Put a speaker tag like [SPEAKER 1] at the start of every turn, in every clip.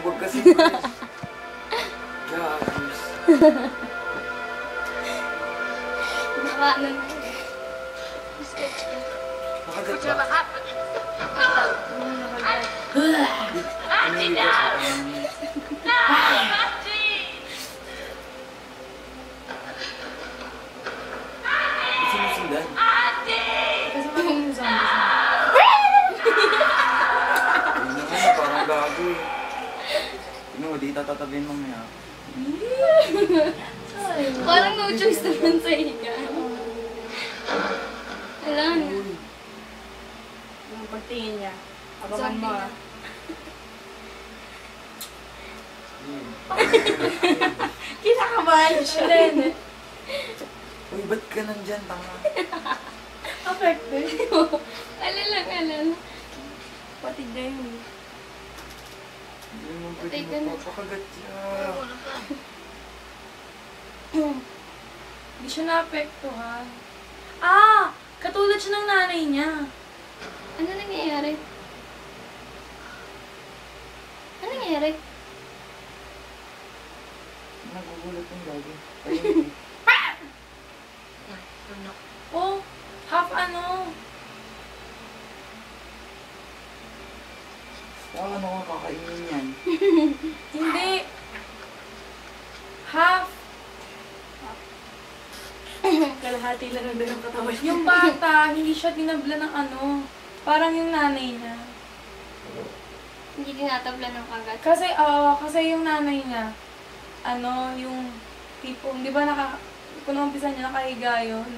[SPEAKER 1] Huwag kasi please. Gagos.
[SPEAKER 2] Nakaano.
[SPEAKER 1] Makagat ba? Ano yung sinusundan?
[SPEAKER 3] Kasi parang yung zombies.
[SPEAKER 1] Ano na, parang gago eh. Ano, di tatatabihin mamaya.
[SPEAKER 2] Parang no choice naman sa higa. Alam na.
[SPEAKER 3] Yung pagtingin niya. Abangan mo ah. Kinakabahan siya.
[SPEAKER 1] Uy, ba't ka nandyan, tanga?
[SPEAKER 3] Affected.
[SPEAKER 2] Alala.
[SPEAKER 3] Pati na yun.
[SPEAKER 1] Hindi mo
[SPEAKER 2] Patay
[SPEAKER 1] pwede
[SPEAKER 2] ka na.
[SPEAKER 1] magpapakagat siya.
[SPEAKER 3] Hindi siya naapektuhan. Ah! Katulad siya ng nanay niya.
[SPEAKER 2] Ano nangyayari? Ano nangyayari?
[SPEAKER 1] Nagugulat yung gago. Ayun.
[SPEAKER 3] Oh, half ano.
[SPEAKER 1] Ano ko kakainin yan?
[SPEAKER 3] Hindi. Half. Kalahati lang ang dalang katawan. Yung bata, hindi siya tinabla ng ano. Parang yung nanay niya.
[SPEAKER 2] Hindi tinatabla ng kagat.
[SPEAKER 3] Kasi yung nanay niya, yung tipong, di ba kung umpisa niya nakahiga yun.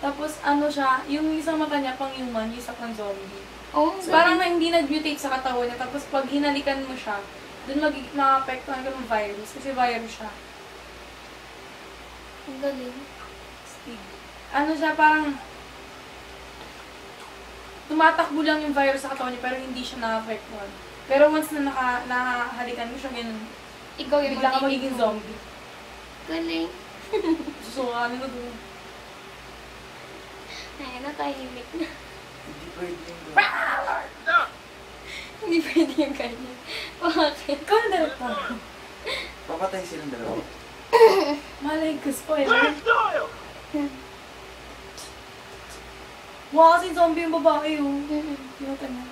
[SPEAKER 3] Tapos siya, yung isang mata niya pang human, yung isa pang zombie.
[SPEAKER 2] Oh,
[SPEAKER 3] So, parang hindi nag-mutate sa katawan niya. Tapos pag hinalikan mo siya, dun ma-apektuhan ka ng virus. Kasi virus siya.
[SPEAKER 2] ang galing.
[SPEAKER 3] Siya, parang tumatakbo lang yung virus sa katawan niya pero hindi siya na-apektuhan. Pero once na nakahalikan mo siya, ganun.
[SPEAKER 2] Ikaw yung
[SPEAKER 3] Bigla ka magiging zombie.
[SPEAKER 2] Galing.
[SPEAKER 3] Susukanin mo dun.
[SPEAKER 2] Ay, natahimik na.
[SPEAKER 1] Hindi pwede yung gago.
[SPEAKER 2] Hindi pwede yung ganyan. Bakit?
[SPEAKER 3] Ikaw na director.
[SPEAKER 1] Papatay silang dalawa.
[SPEAKER 3] Malay ko, spoiler. Wow, kasi zombie yung babae yun. Yung kanya.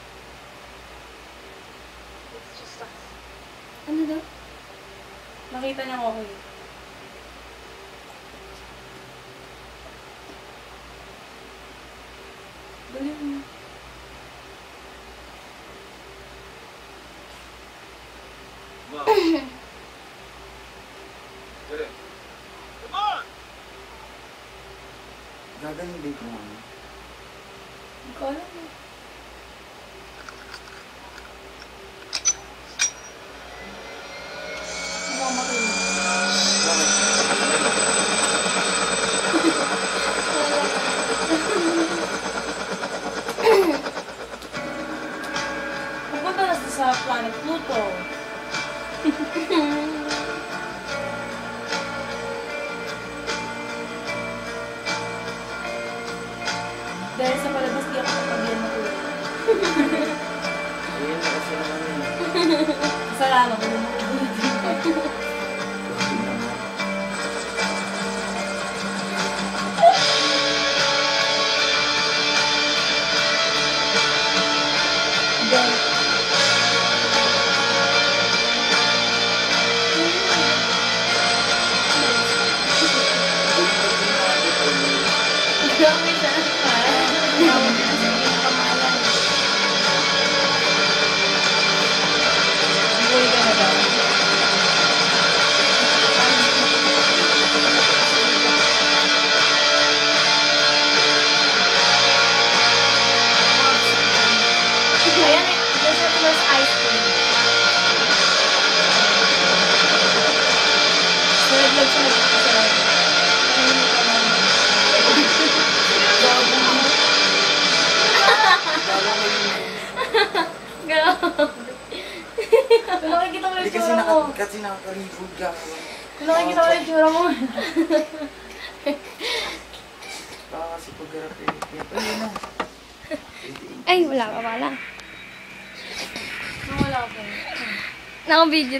[SPEAKER 2] Ano daw?
[SPEAKER 3] Nakita niya ako eh. Galing mo.
[SPEAKER 1] Gagaling din ko naman.
[SPEAKER 3] Hindi ko alam eh. Mamamatay mo. Pupunta na sa planet Pluto. Dahil sa palabas, di ako kapagyan na ulit.
[SPEAKER 1] Ayun na kasi naman yun.
[SPEAKER 3] Kasalanan ko naman ulit.
[SPEAKER 2] Grabe siya. Tawag na sa iyong pangalan.
[SPEAKER 3] Buhay ka na daw. Ayan eh, there's a plus ice cream. Nalaglag siya nagkakasarap. Kung nakikita mo yung
[SPEAKER 1] Hindi kasi
[SPEAKER 3] tsura mo.
[SPEAKER 1] kasi nakakalibod ka.
[SPEAKER 3] Kung nakikita mo yung tsura mo.
[SPEAKER 1] Baka kasi pag-harap eh. Ayun na.
[SPEAKER 2] Ay, wala ka pala.
[SPEAKER 3] Wala ko.
[SPEAKER 2] Naka-video.